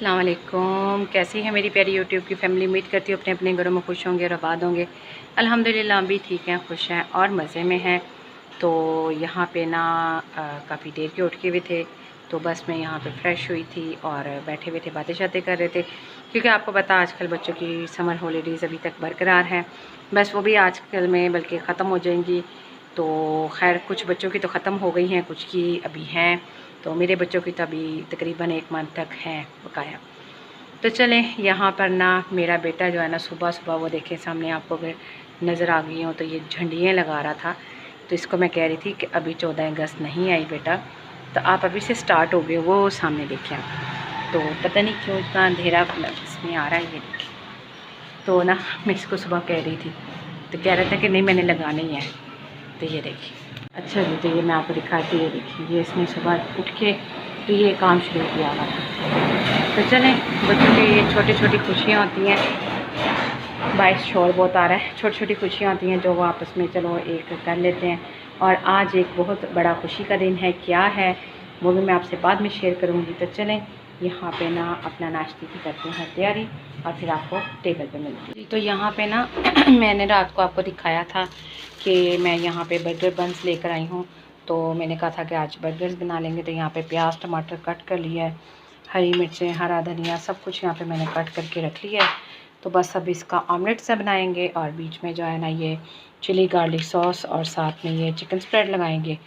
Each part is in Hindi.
अस्सलाम वालेकुम। कैसी है मेरी प्यारी यूट्यूब की फैमिली। उम्मीद करती हूँ अपने अपने घरों में खुश होंगे और आबाद होंगे। अल्हम्दुलिल्लाह हम भी ठीक हैं, खुश हैं और मज़े में हैं। तो यहाँ पे ना काफ़ी देर के उठ के हुए थे, तो बस मैं यहाँ पे फ़्रेश हुई थी और बैठे हुए थे, बातें शातें कर रहे थे। क्योंकि आपको पता आजकल बच्चों की समर हॉलीडेज़ अभी तक बरकरार हैं, बस वो भी आजकल में बल्कि ख़त्म हो जाएंगी। तो खैर कुछ बच्चों की तो ख़त्म हो गई हैं, कुछ की अभी हैं। तो मेरे बच्चों की तो अभी तकरीबन 1 मंथ तक है बकाया। तो चलें, यहाँ पर ना मेरा बेटा जो है ना सुबह सुबह वो देखें सामने आपको अगर नज़र आ गई हो तो ये झंडियाँ लगा रहा था। तो इसको मैं कह रही थी कि अभी 14 अगस्त नहीं आई बेटा, तो आप अभी से स्टार्ट हो गए, वो सामने देखें आप। तो पता नहीं क्यों इतना अंधेरा इसमें आ रहा है, ये देखें। तो ना मैं इसको सुबह कह रही थी, तो कह रहा था कि नहीं मैंने लगाना ही है। तो ये देखिए, अच्छा जी, तो ये मैं आपको दिखाती हूँ। ये देखिए, ये इसने सुबह उठ के तो ये काम शुरू किया हुआ था। तो चलें, बच्चों की ये छोटी छोटी खुशियाँ होती हैं। बाइस शोर बहुत आ रहा है। छोटी छोटी खुशियाँ होती हैं जो वो आपस में चलो एक कर लेते हैं। और आज एक बहुत बड़ा खुशी का दिन है, क्या है वो भी मैं आपसे बाद में शेयर करूँगी। तो चलें, यहाँ पे ना अपना नाश्ते की करते हैं तैयारी और फिर आपको टेबल पे मिलती है। तो यहाँ पे ना मैंने रात को आपको दिखाया था कि मैं यहाँ पे बर्गर बन्स लेकर आई हूँ। तो मैंने कहा था कि आज बर्गर्स बना लेंगे। तो यहाँ पे प्याज टमाटर कट कर लिया है, हरी मिर्चें हरा धनिया सब कुछ यहाँ पे मैंने कट करके रख लिया है। तो बस अब इसका ऑमलेट सा बनाएंगे और बीच में जो है ना ये चिली गार्लिक सॉस और साथ में ये चिकन स्प्रेड लगाएंगे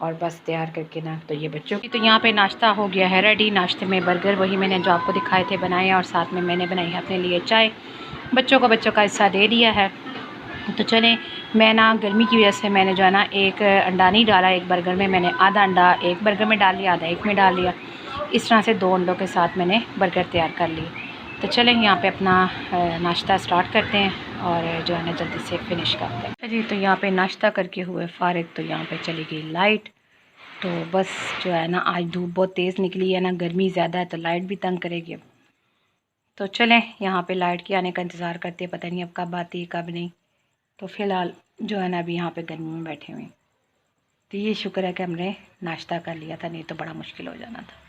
और बस तैयार करके ना तो ये बच्चों की। तो यहाँ पे नाश्ता हो गया है रेडी। नाश्ते में बर्गर वही मैंने जो आपको दिखाए थे बनाए, और साथ में मैंने बनाई है अपने लिए चाय। बच्चों का हिस्सा दे दिया है। तो चलें, मैं ना गर्मी की वजह से मैंने जो है ना एक अंडा नहीं डाला। एक बर्गर में मैंने आधा अंडा एक बर्गर में डाल लिया, आधा एक में डाल लिया। इस तरह से 2 अंडों के साथ मैंने बर्गर तैयार कर लिए। तो चलें यहाँ पे अपना नाश्ता स्टार्ट करते हैं और जो है ना जल्दी से फिनिश करते हैं जी। तो यहाँ पे नाश्ता करके हुए फ़ारिग, तो यहाँ पे चली गई लाइट। तो बस जो है ना आज धूप बहुत तेज़ निकली है ना, गर्मी ज़्यादा है तो लाइट भी तंग करेगी अब। तो चलें, यहाँ पे लाइट के आने का इंतज़ार करते हैं, पता नहीं अब कब आती है कब नहीं। तो फ़िलहाल जो है ना अभी यहाँ पे गर्मी में बैठे हुए। तो ये शुक्र है कि हमने नाश्ता कर लिया था, नहीं तो बड़ा मुश्किल हो जाना था।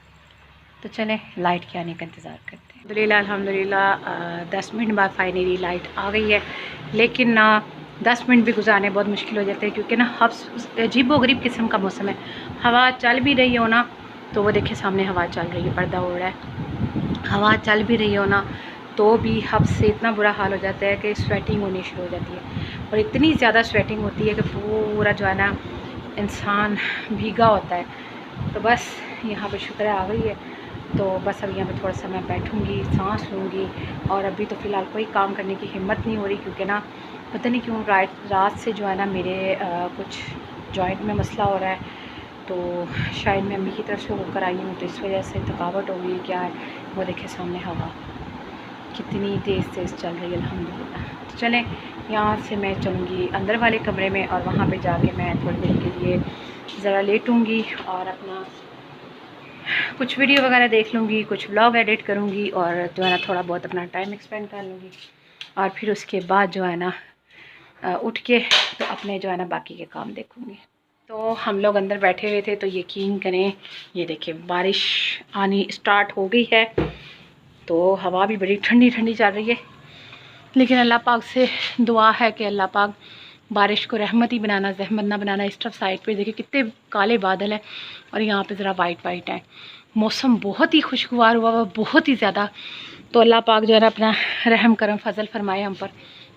तो चलें, लाइट के आने का इंतज़ार करते हैं। अल्हम्दुलिल्लाह 10 मिनट बाद फाइनली लाइट आ गई है। लेकिन ना 10 मिनट भी गुजारने बहुत मुश्किल हो जाते हैं, क्योंकि ना अजीब व गरीब किस्म का मौसम है। हवा चल भी रही हो ना, तो वो देखिए सामने हवा चल रही है, पर्दा उड़ रहा है। हवा चल भी रही हो ना तो भी हब से इतना बुरा हाल हो जाता है कि स्वेटिंग होनी शुरू हो जाती है। और इतनी ज़्यादा स्वेटिंग होती है कि पूरा जो है ना इंसान भीगा होता है। तो बस यहाँ पे शुक्र आ गई है। तो बस अब यहाँ पे थोड़ा सा मैं बैठूँगी, सांस लूँगी। और अभी तो फ़िलहाल कोई काम करने की हिम्मत नहीं हो रही, क्योंकि ना पता नहीं क्यों रात से जो है ना मेरे कुछ जॉइंट में मसला हो रहा है। तो शायद मैं अम्मी की तरफ से होकर आई हूँ, तो इस वजह से थकावट हो गई क्या है। वो देखे सामने हवा कितनी तेज़ चल रही है अल्हम्दुलिल्लाह। तो चलें, यहाँ से मैं चलूँगी अंदर वाले कमरे में और वहाँ पे जाके मैं थोड़ी देर के लिए ज़रा लेटूँगी और अपना कुछ वीडियो वगैरह देख लूँगी, कुछ व्लॉग एडिट करूँगी और जो है ना थोड़ा बहुत अपना टाइम एक्सपेंड कर लूँगी। और फिर उसके बाद जो है ना उठ के तो अपने जो है ना बाकी के काम देखूँगी। तो हम लोग अंदर बैठे हुए थे, तो यकीन करें ये देखिए बारिश आनी स्टार्ट हो गई है। तो हवा भी बड़ी ठंडी ठंडी चल रही है। लेकिन अल्लाह पाक से दुआ है कि अल्लाह पाक बारिश को रहमत ही बनाना, जहमत ना बनाना। इस तरफ साइड पे देखिए कितने काले बादल हैं और यहाँ पे ज़रा वाइट वाइट है। मौसम बहुत ही खुशगवार हुआ, बहुत ही ज़्यादा। तो अल्लाह पाक जो है ना अपना रहम करम फजल फरमाए हम पर,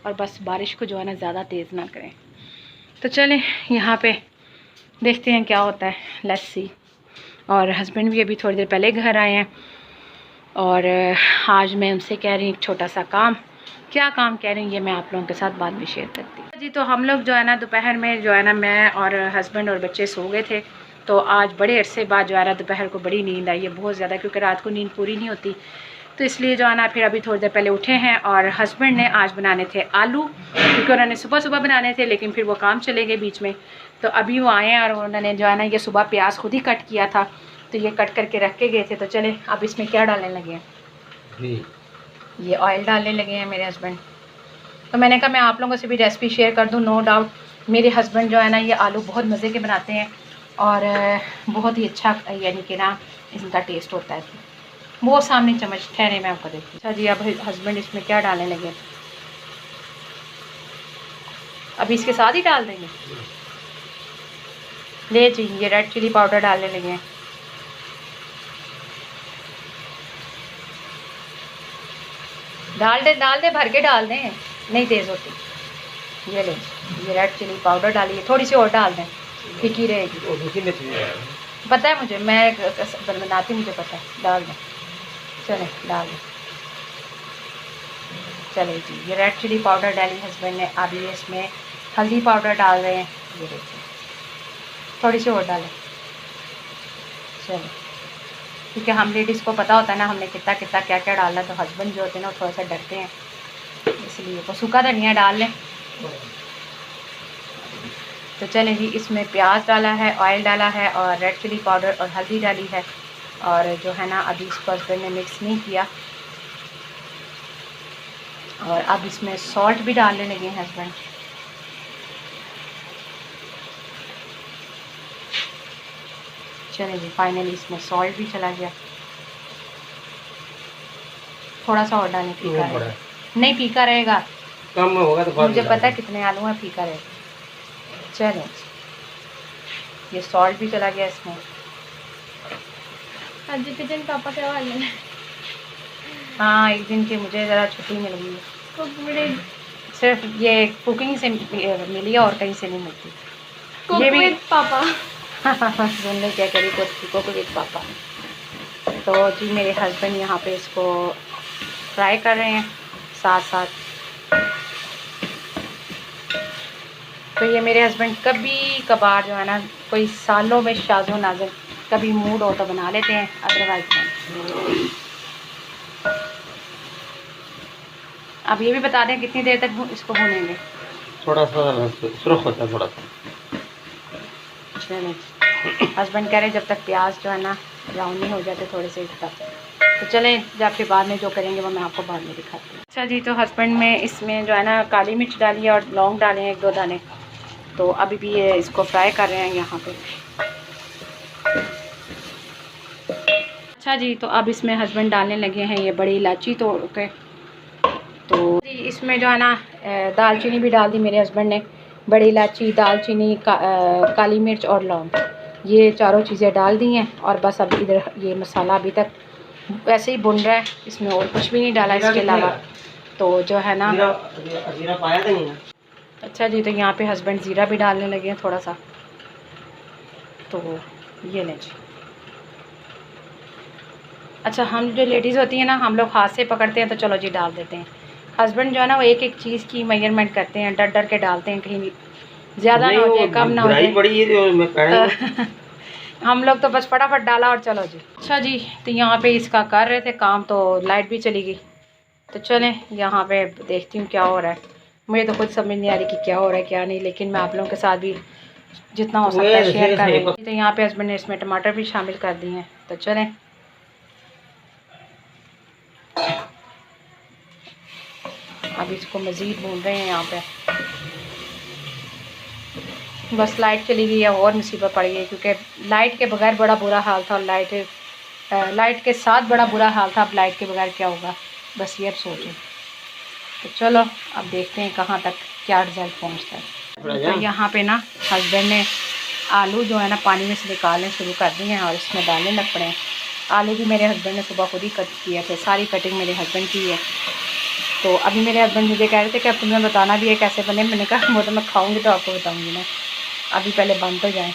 और बस बारिश को जो है ना ज़्यादा तेज़ ना करें। तो चलें, यहाँ पे देखते हैं क्या होता है, लेट्स सी। और हस्बैंड भी अभी थोड़ी देर पहले घर आए हैं। और आज मैं उनसे कह रही हूँ एक छोटा सा काम। क्या काम कह रही हूँ ये मैं आप लोगों के साथ बाद में शेयर करती हूँ जी। तो हम लोग जो है ना दोपहर में जो है ना मैं और हस्बैंड और बच्चे सो गए थे। तो आज बड़े अरसे बाद जो है ना दोपहर को बड़ी नींद आई है, बहुत ज़्यादा, क्योंकि रात को नींद पूरी नहीं होती। तो इसलिए जो है ना फिर अभी थोड़ी देर पहले उठे हैं। और हस्बैंड ने आज बनाने थे आलू, क्योंकि उन्होंने सुबह सुबह बनाने थे, लेकिन फिर वो काम चले गए बीच में। तो अभी वो आए हैं और उन्होंने जो है ना ये सुबह प्याज खुद ही कट किया था, तो ये कट करके रख के गए थे। तो चले अब इसमें क्या डालने लगे हैं, ये ऑयल डालने लगे हैं मेरे हस्बैंड। तो मैंने कहा मैं आप लोगों से भी रेसिपी शेयर कर दूं। नो डाउट मेरे हस्बैंड जो है ना ये आलू बहुत मज़े के बनाते हैं और बहुत ही अच्छा यानी कि ना इनका टेस्ट होता है। वो सामने चम्मच, ठहरे मैं आपको देखती हूँ। अच्छा जी, अब हस्बैंड इसमें क्या डालने लगे? अभी इसके साथ ही डाल देंगे? ले जी, ये रेड चिली पाउडर डालने लगे हैं। डाल दे, भर के डाल दें, नहीं तेज़ होती। ये ले, ये रेड चिली पाउडर डालिए, थोड़ी सी और डाल दें, फीकी रहेगी। पता है मुझे, मैं बनाती, मुझे पता है। डाल दें, चले डाल दें। चले जी, ये रेड चिली पाउडर डाली हस्बैंड ने। अब ये इसमें हल्दी पाउडर डाल रहे हैं। ये देखिए, थोड़ी सी और डालें। चलो, क्योंकि हम लेडीज़ को पता होता है ना हमने कितना कितना क्या क्या डालना है, तो हस्बैंड जो होते हैं ना वो थोड़ा सा डरते हैं, इसलिए वो सूखा धनिया डाल लें। तो चलें जी, इसमें प्याज डाला है, ऑयल डाला है, और रेड चिली पाउडर और हल्दी डाली है, और जो है ना अभी इसको हस्बैंड ने मिक्स नहीं किया। और अब इसमें सॉल्ट भी डालने लगे हैं हस्बैंड। चलें जी, फाइनली इसमें सॉल्ट भी चला गया। थोड़ा सा और डालें, फीका रहेगा। नहीं, फीका रहेगा, कम होगा तो मुझे पता है कितने आलू हैं, फीका रहेगा। चलें, ये सॉल्ट भी चला गया इसमें। आज किचन पापा क्या वाले हैं? हाँ, एक दिन की मुझे ज़रा छुट्टी मिल गई है, तो सिर्फ ये कुकिंग से मिली है और कहीं से नहीं मिलती। ये भी पापा सुनने क्या करी, कुक विद पापा। तो जी, मेरे हस्बैंड यहाँ पे इसको फ्राई कर रहे हैं साथ साथ। तो ये मेरे हस्बैंड कभी कभार जो है ना, कोई सालों में शाज़ो नाज़िर कभी मूड हो तो बना लेते हैं, अदरवाइज नहीं। अब ये भी बता दें कितनी देर तक इसको भूनेंगे? थोड़ा सा सुरख होता है, थोड़ा सा। चलें, हस्बैंड कह रहे हैं जब तक प्याज जो है ना ब्राउन नहीं हो जाते थोड़े से तक। तो चलें, जब फिर बाद में जो करेंगे वो मैं आपको बाद में दिखाती हूँ। अच्छा जी, तो हस्बैंड में इसमें जो है ना काली मिर्च डाली है और लौंग डाले हैं 1-2 दाने। तो अभी भी ये इसको फ्राई कर रहे हैं यहाँ पे। अच्छा जी, तो अब इसमें हस्बैंड डालने लगे हैं ये बड़ी इलायची तोड़ के। तो इसमें जो है ना दालचीनी भी डाल दी मेरे हस्बैंड ने। बड़ी इलायची, दालचीनी, काली मिर्च और लौंग, ये चारों चीज़ें डाल दी हैं। और बस अभी इधर ये मसाला अभी तक वैसे ही भुन रहा है, इसमें और कुछ भी नहीं डाला इसके अलावा। तो जो है ना, जीरा पाया था नहीं। अच्छा जी, तो यहाँ पे हस्बैंड ज़ीरा भी डालने लगे हैं थोड़ा सा। तो ये लें जी। अच्छा, हम जो लेडीज़ होती हैं ना, हम लोग हाथ से पकड़ते हैं तो चलो जी डाल देते हैं। हस्बैंड जो है ना वो एक एक चीज़ की मेजरमेंट करते हैं, डर डर के डालते हैं, कहीं ज़्यादा ना हो जाए, कम ना हो जाए। हम लोग तो बस फटाफट डाला और चलो जी। अच्छा जी, तो यहाँ पे इसका कर रहे थे काम, तो लाइट भी चली गई। तो चलें, यहाँ पे देखती हूँ क्या हो रहा है। मुझे तो कुछ समझ नहीं आ रही कि क्या हो रहा है क्या नहीं, लेकिन मैं आप लोगों के साथ भी जितना हो सकता है शेयर कर रही हूँ। तो यहाँ पे हस्बैंड ने इसमें टमाटर भी शामिल कर दिए हैं। तो चलें, अब इसको मज़ीद भून रहे हैं यहाँ पे। बस लाइट चली गई है और मुसीबत पड़ गई, क्योंकि लाइट के बगैर बड़ा बुरा हाल था, और लाइट के साथ बड़ा बुरा हाल था। अब लाइट के बगैर क्या होगा, बस ये अब सोचें। तो चलो, अब देखते हैं कहाँ तक क्या रिज़ल्ट पहुँचता है। तो यहाँ पे ना हस्बैंड ने आलू जो है ना पानी में से निकालने शुरू कर दिए हैं और इसमें डालने लग पड़े हैं। आलू भी मेरे हस्बैंड ने सुबह खुद ही कट किए थे, सारी कटिंग मेरे हस्बैंड की है। तो अभी मेरे हस्बैंड मुझे कह रहे थे कि अब तुम्हें बताना भी है कैसे बने। मैंने कहा वो तो मैं खाऊंगी तो आपको बताऊंगी ना, अभी पहले बन तो जाएं।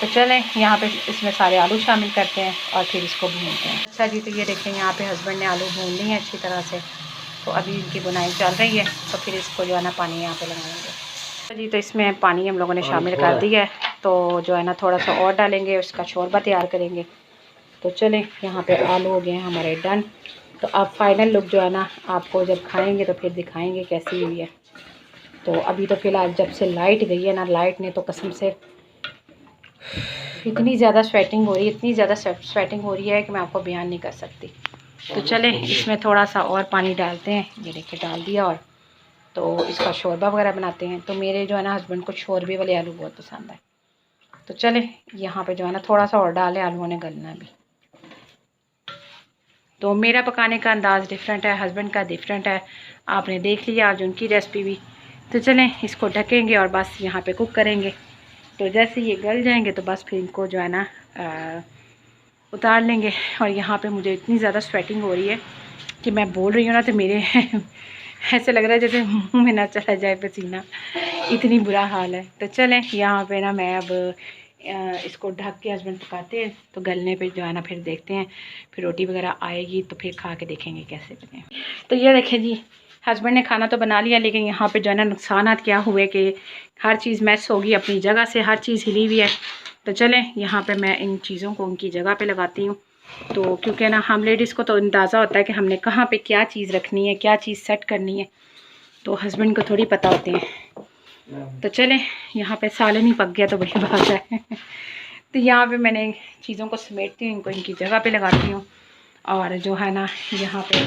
तो चलें, यहाँ पे इसमें सारे आलू शामिल करते हैं और फिर इसको भूनते हैं। अच्छा जी, तो ये देखें यहाँ पे हस्बैंड ने आलू भून लिए हैं अच्छी तरह से। तो अभी इनकी बुनाई चल रही है, तो फिर इसको जो है ना पानी यहाँ पे लगाएंगे। अच्छा जी, तो इसमें पानी हम लोगों ने शामिल कर दिया है। तो जो है ना थोड़ा सा और डालेंगे, उसका शोरबा तैयार करेंगे। तो चलें, यहाँ पे आलू हो गए हैं हमारे डन। तो अब फाइनल लुक जो है ना आपको जब खाएंगे तो फिर दिखाएंगे कैसी हुई है। तो अभी तो फ़िलहाल जब से लाइट गई है ना, लाइट ने तो कसम से इतनी ज़्यादा स्वेटिंग हो रही है, इतनी ज़्यादा स्वेटिंग हो रही है कि मैं आपको बयान नहीं कर सकती। तो चलें, इसमें थोड़ा सा और पानी डालते हैं। ये देखिए डाल दिया, और तो इसका शोरबा वगैरह बनाते हैं। तो मेरे जो है ना हस्बैंड को शोरबे वाले आलू बहुत पसंद है। तो चलें, यहाँ पे जो है ना थोड़ा सा और डालें, आलूओं ने गलना भी। तो मेरा पकाने का अंदाज़ डिफरेंट है, हस्बैंड का डिफरेंट है। आपने देख लिया आज उनकी रेसिपी भी। तो चलें इसको ढकेंगे और बस यहाँ पे कुक करेंगे। तो जैसे ये गल जाएंगे तो बस फिर इनको जो है ना उतार लेंगे। और यहाँ पे मुझे इतनी ज़्यादा स्वेटिंग हो रही है कि मैं बोल रही हूँ ना तो मेरे ऐसे लग रहा है जैसे मुँह में ना चला जाए पसीना, इतनी बुरा हाल है। तो चलें यहाँ पे ना मैं अब इसको ढक के हस्बैंड पकाते हैं, तो गलने पे जो है ना फिर देखते हैं, फिर रोटी वगैरह आएगी तो फिर खा के देखेंगे कैसे बने। तो ये देखें जी, हस्बैंड ने खाना तो बना लिया, लेकिन यहाँ पे जो है ना नुकसानात क्या हुए कि हर चीज़ मैस होगी अपनी जगह से, हर चीज़ हिली हुई है। तो चलें यहाँ पे मैं इन चीज़ों को उनकी जगह पे लगाती हूँ। तो क्योंकि ना हम लेडीज़ को तो अंदाज़ा होता है कि हमने कहाँ पे क्या चीज़ रखनी है, क्या चीज़ सेट करनी है, तो हस्बैंड को थोड़ी पता होती है। तो चलें यहाँ पे सालन ही पक गया तो बड़ी बात है। तो यहाँ पे मैंने चीज़ों को समेटती हूँ, इनको इनकी जगह पे लगाती हूँ। और जो है ना यहाँ पे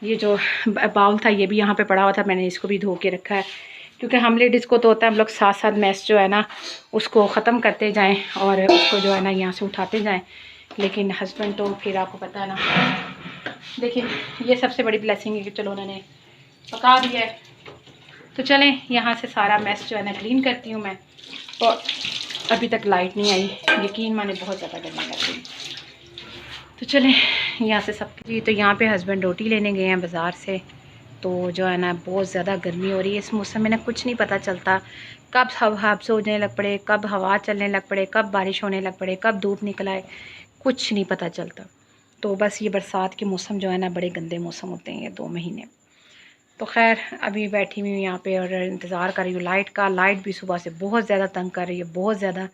ये जो बाउल था ये भी यहाँ पे पड़ा हुआ था, मैंने इसको भी धो के रखा है, क्योंकि हम लेडीज़ को तो होता है हम लोग साथ साथ मैस जो है ना उसको ख़त्म करते जाएं और उसको जो है ना यहाँ से उठाते जाएं। लेकिन हस्बैंड तो फिर आपको पता है ना, देखिए ये सबसे बड़ी ब्लेसिंग है कि चलो उन्होंने पका दिया है। तो चलें यहाँ से सारा मैस जो है ना क्लीन करती हूँ मैं। और अभी तक लाइट नहीं आई, यकीन माने बहुत ज़्यादा गर्मी लग रही। तो चलें यहाँ से सब जी। तो यहाँ पे हस्बैंड रोटी लेने गए हैं बाज़ार से। तो जो है ना बहुत ज़्यादा गर्मी हो रही है इस मौसम में ना, कुछ नहीं पता चलता कब हवा सोने लग पड़े, कब हवा चलने लग पड़े, कब बारिश होने लग पड़े, कब धूप निकल आए, कुछ नहीं पता चलता। तो बस ये बरसात के मौसम जो है ना बड़े गंदे मौसम होते हैं ये 2 महीने। तो खैर अभी बैठी हुई हूँ यहाँ पे और इंतज़ार कर रही हूँ लाइट का। लाइट भी सुबह से बहुत ज़्यादा तंग कर रही है, बहुत ज़्यादा।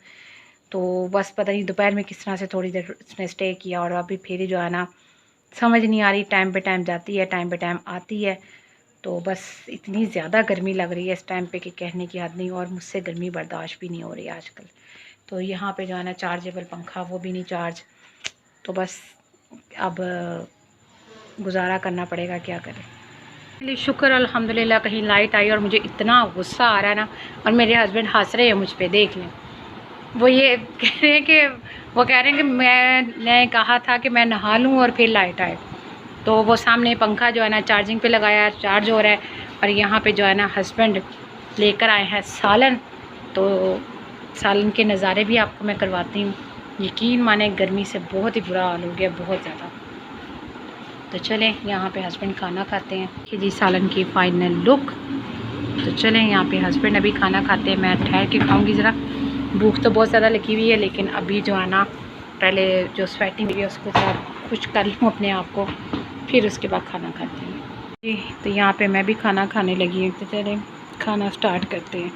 तो बस पता नहीं दोपहर में किस तरह से थोड़ी देर उसने स्टे किया और अभी फिर जो है ना समझ नहीं आ रही, टाइम पे टाइम जाती है, टाइम पे टाइम आती है। तो बस इतनी ज़्यादा गर्मी लग रही है इस टाइम पे कि कहने की हद नहीं, और मुझसे गर्मी बर्दाश्त भी नहीं हो रही आजकल। तो यहाँ पे जो है ना चार्जेबल पंखा वो भी नहीं चार्ज, तो बस अब गुजारा करना पड़ेगा, क्या करें। शुक्र अल्हम्दुलिल्लाह कहीं लाइट आई और मुझे इतना गुस्सा आ रहा है ना, और मेरे हस्बैंड हंस रहे हैं मुझ पे, देख लें। वो ये कह रहे हैं कि मैंने कहा था कि मैं नहा लूँ और फिर लाइट आए। तो वो सामने पंखा जो है ना चार्जिंग पे लगाया, चार्ज हो रहा है। और यहाँ पे जो है ना हस्बैंड लेकर आए हैं सालन। तो सालन के नज़ारे भी आपको मैं करवाती हूँ। यकीन माने गर्मी से बहुत ही बुरा हाल हो गया, बहुत ज़्यादा। तो चलें यहाँ पे हस्बैंड खाना खाते हैं कि जी सालन की फ़ाइनल लुक। तो चलें यहाँ पे हस्बैंड अभी खाना खाते हैं, मैं ठहर के खाऊँगी ज़रा, भूख तो बहुत ज़्यादा लगी हुई है। लेकिन अभी जो है ना पहले जो स्वेटिंग है उसको ज़रा खुश कर लूँ अपने आप को, फिर उसके बाद खाना खाती हूँ जी। तो यहाँ पे मैं भी खाना खाने लगी हूँ। तो चलें खाना स्टार्ट करते हैं।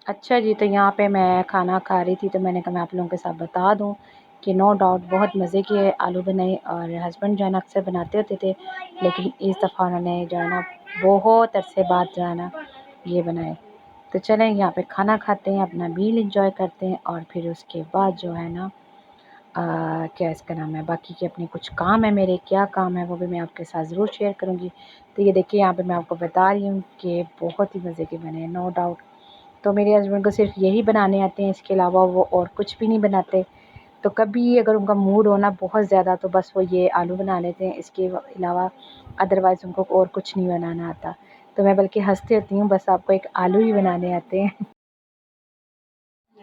अच्छा जी, तो यहाँ पे मैं खाना खा रही थी तो मैंने कहा मैं आप लोगों के साथ बता दूँ कि नो डाउट बहुत मज़े के आलू बनाए। और हस्बैंड जो है ना अक्सर बनाते होते थे, लेकिन इस दफ़ा उन्होंने जो है ना बहुत अरसे बाद जो है ना ये बनाए। तो चलें यहाँ पे खाना खाते हैं, अपना मील एंजॉय करते हैं, और फिर उसके बाद जो है ना क्या इसका नाम है, बाकी के अपने कुछ काम है मेरे, क्या काम है वो भी मैं आपके साथ ज़रूर शेयर करूँगी। तो ये देखिए यहाँ पे मैं आपको बता रही हूँ कि बहुत ही मज़े के बने हैं, नो डाउट। तो मेरे हस्बैंड को सिर्फ यही बनाने आते हैं, इसके अलावा वो और कुछ भी नहीं बनाते। तो कभी अगर उनका मूड हो ना बहुत ज़्यादा तो बस वो ये आलू बना लेते हैं, इसके अलावा अदरवाइज़ उनको और कुछ नहीं बनाना आता। तो मैं बल्कि हंसती रहती हूँ, बस आपको एक आलू ही बनाने आते हैं।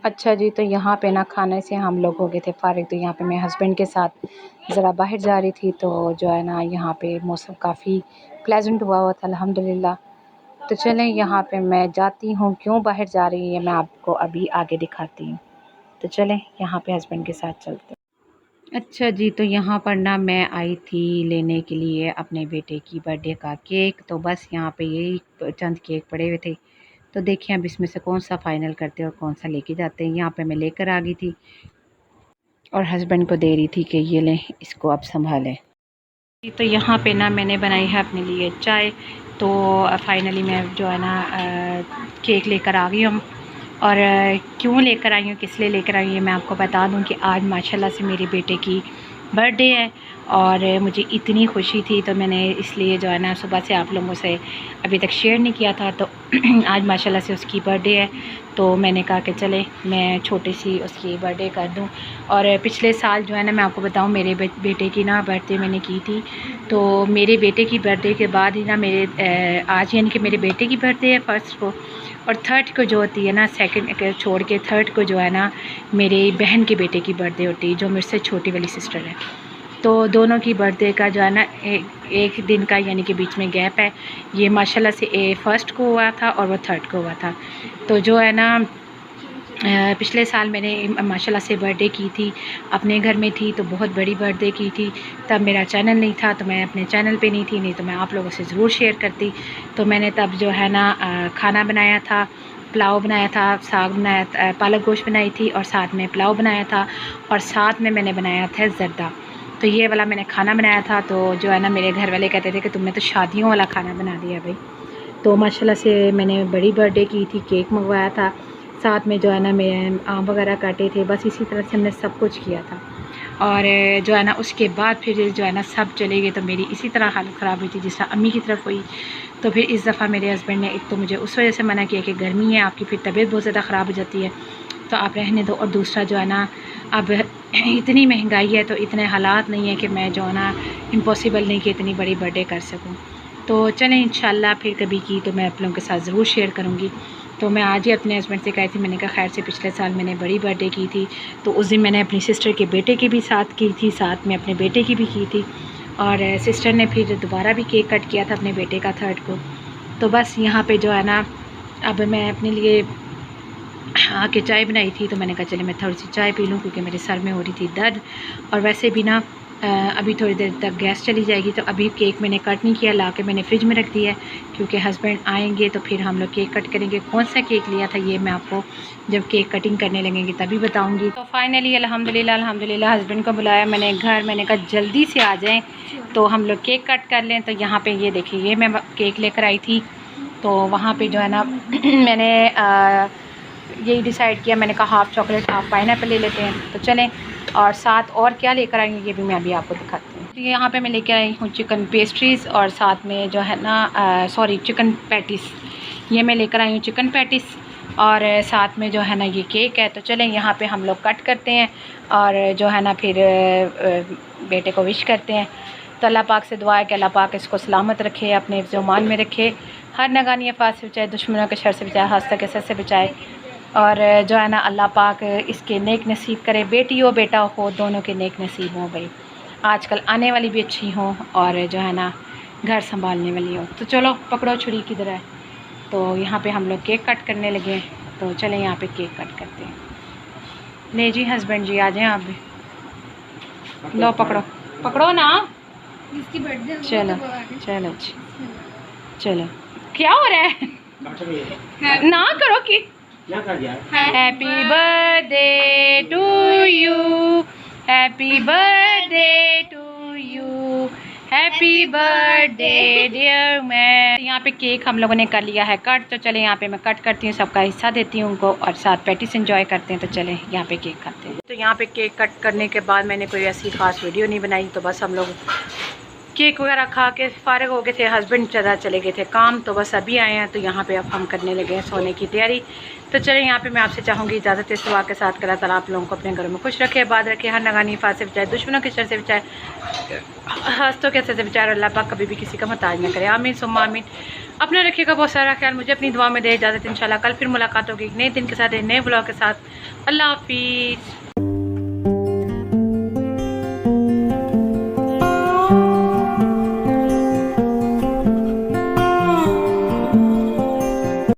अच्छा जी, तो यहाँ पे ना खाने से हम लोग हो गए थे फ़ारिग। तो यहाँ पे मैं हस्बैंड के साथ ज़रा बाहर जा रही थी, तो जो है ना यहाँ पे मौसम काफ़ी प्लेजेंट हुआ था अल्हम्दुलिल्लाह। तो चलें यहाँ पे मैं जाती हूँ, क्यों बाहर जा रही है मैं आपको अभी आगे दिखाती हूँ। तो चलें यहाँ पे हस्बैंड के साथ चलते हैं। अच्छा जी, तो यहाँ पर ना मैं आई थी लेने के लिए अपने बेटे की बर्थडे का केक। तो बस यहाँ पे यही चंद केक पड़े हुए थे, तो देखिए अब इसमें से कौन सा फ़ाइनल करते हैं और कौन सा लेके जाते हैं। यहाँ पे मैं लेकर आ गई थी और हस्बैंड को दे रही थी कि ये लें, इसको आप संभालें। तो यहाँ पे ना मैंने बनाई है अपने लिए चाय। तो फाइनली मैं जो है ना केक लेकर आ गई हूँ। और क्यों लेकर आई हूँ, किस लिए लेकर आई हूँ, ये मैं आपको बता दूँ कि आज माशाल्लाह से मेरे बेटे की बर्थडे है और मुझे इतनी खुशी थी, तो मैंने इसलिए जो है ना सुबह से आप लोगों से अभी तक शेयर नहीं किया था। तो आज माशाल्लाह से उसकी बर्थडे है, तो मैंने कहा कि चले मैं छोटी सी उसकी बर्थडे कर दूं। और पिछले साल जो है ना, मैं आपको बताऊं, मेरे बेटे की ना बर्थडे मैंने की थी। तो मेरे बेटे की बर्थडे के बाद ही ना मेरे आज यानी कि मेरे बेटे की बर्थडे है फर्स्ट को, और थर्ड को जो होती है ना, सेकंड छोड़ के थर्ड को जो है ना मेरी बहन के बेटे की बर्थडे होती है, जो मेरे से छोटी वाली सिस्टर है। तो दोनों की बर्थडे का जो है ना एक दिन का यानी कि बीच में गैप है। ये माशाल्लाह से फर्स्ट को हुआ था और वो थर्ड को हुआ था। तो जो है ना पिछले साल मैंने माशाल्लाह से बर्थडे की थी, अपने घर में थी, तो बहुत बड़ी बर्थडे की थी। तब मेरा चैनल नहीं था, तो मैं अपने चैनल पे नहीं थी, नहीं तो मैं आप लोगों से ज़रूर शेयर करती। तो मैंने तब जो है ना खाना बनाया था, पुलाव बनाया था, साग बनाया था, पालक गोश्त बनाई थी, और साथ में पुलाव बनाया था, और साथ में मैंने बनाया था ज़र्दा। तो ये वाला मैंने खाना बनाया था। तो जो है ना मेरे घर वाले कहते थे कि तुमने तो शादियों वाला खाना बना दिया भाई। तो माशाल्लाह से मैंने बड़ी बर्थडे की थी, केक मंगवाया था, साथ में जो है ना मैं आम वगैरह काटे थे, बस इसी तरह से हमने सब कुछ किया था। और जो है ना उसके बाद फिर जो है ना सब चले गए, तो मेरी इसी तरह हालत ख़राब हुई थी जिस तरह अम्मी की तरफ हुई। तो फिर इस दफ़ा मेरे हस्बैंड ने एक तो मुझे उस वजह से मना किया कि गर्मी है आपकी, फिर तबीयत बहुत ज़्यादा ख़राब हो जाती है, तो आप रहने दो। और दूसरा जो है ना अब इतनी महंगाई है, तो इतने हालात नहीं है कि मैं जो है ना इम्पॉसिबल नहीं कि इतनी बड़ी बर्थडे कर सकूं। तो चलें इंशाल्लाह फिर कभी की तो मैं आप लोगों के साथ ज़रूर शेयर करूँगी। तो मैं आज ही अपने हस्बैंड से कही थी, मैंने कहा खैर से पिछले साल मैंने बड़ी बर्थडे की थी, तो उस दिन मैंने अपनी सिस्टर के बेटे की भी साथ की थी, साथ में अपने बेटे की भी की थी, और सिस्टर ने फिर दोबारा भी केक कट किया था अपने बेटे का थर्ड को। तो बस यहाँ पे जो है ना अब मैं अपने लिए आके चाय बनाई थी, तो मैंने कहा चले मैं थोड़ी सी चाय पी लूँ, क्योंकि मेरे सर में हो रही थी दर्द। और वैसे भी ना अभी थोड़ी देर तक गैस चली जाएगी, तो अभी केक मैंने कट नहीं किया, ला के मैंने फ्रिज में रख दिया है, क्योंकि हस्बैंड आएंगे तो फिर हम लोग केक कट करेंगे। कौन सा केक लिया था ये मैं आपको जब केक कटिंग करने लगेंगे तभी बताऊंगी। तो फाइनली अल्हम्दुलिल्लाह हस्बैंड को बुलाया मैंने घर, मैंने कहा जल्दी से आ जाएँ तो हम लोग केक कट कर लें। तो यहाँ पर ये देखिए, ये मैं केक लेकर आई थी, तो वहाँ पर जो है ना मैंने यही डिसाइड किया, मैंने कहा हाफ़ चॉकलेट हाफ़ पाइनएप्पल ले लेते हैं। तो चलें, और साथ और क्या लेकर आई हूँ ये भी मैं अभी आपको दिखाती हूँ। तो यहाँ पे मैं लेकर आई हूँ चिकन पेस्ट्रीज़, और साथ में जो है ना चिकन पैटीज़, ये मैं लेकर आई हूँ चिकन पैटीज़, और साथ में जो है ना ये केक है। तो चलें यहाँ पे हम लोग कट करते हैं, और जो है ना फिर बेटे को विश करते हैं। तो अल्लाह पाक से दुआ है कि अल्लाह पाक इसको सलामत रखे, अपने ज़ुमान में रखे, हर नगानी आफात से बचाए, दुश्मनों के शर से बचाए, हादसा के सर से बचाए, और जो है ना अल्लाह पाक इसके नेक नसीब करे, बेटी हो बेटा हो दोनों के नेक नसीब हो भाई, आजकल आने वाली भी अच्छी हो, और जो है ना घर संभालने वाली हो। तो चलो पकड़ो छुरी किधर है। तो यहाँ पे हम लोग केक कट करने लगे, तो चलें यहाँ पे केक कट करते हैं। ले जी हस्बैंड जी आ जाएं आप भी, लो पकड़ो पकड़ो ना, इसकी बर्थडे चलो चलो जी चलो। क्या हो रहा है ना करो कि happy birthday to you, happy birthday to you, happy birthday dear man. यहाँ पे केक हम लोगों ने कर लिया है कट, तो चले यहाँ पे मैं कट करती हूँ, सबका हिस्सा देती हूँ उनको, और साथ पैटीज एंजॉय करते हैं। तो चले यहाँ पे केक खाते हैं। तो यहाँ पे केक कट करने के बाद मैंने कोई ऐसी ख़ास वीडियो नहीं बनाई, तो बस हम लोग केक वगैरह खा के फारिग हो गए थे, हस्बैंड ज़्यादा चले गए थे काम, तो बस अभी आए हैं। तो यहाँ पे अब हम करने लगे हैं सोने की तैयारी। तो चलें यहाँ पे मैं आपसे चाहूँगी इजाज़त इस दुआ के साथ, अल्लाह ताला आप लोगों को अपने घरों में खुश रखे, आबाद रखे, हर नगानी हिफाज़त से बचाए, दुश्मनों के शर से बचाए, हस्तों के शर से बचाए, अल्लाह पाक कभी भी किसी का मोहताज न करे। आमीन सुम्मा आमीन। अपना रखिएगा बहुत सारा ख्याल, मुझे अपनी दुआ में दे इजाज़त। इंशाल्लाह कल फिर मुलाकात होगी एक नए दिन के साथ, एक नए ब्लॉग के साथ। अल्लाह हाफिज़।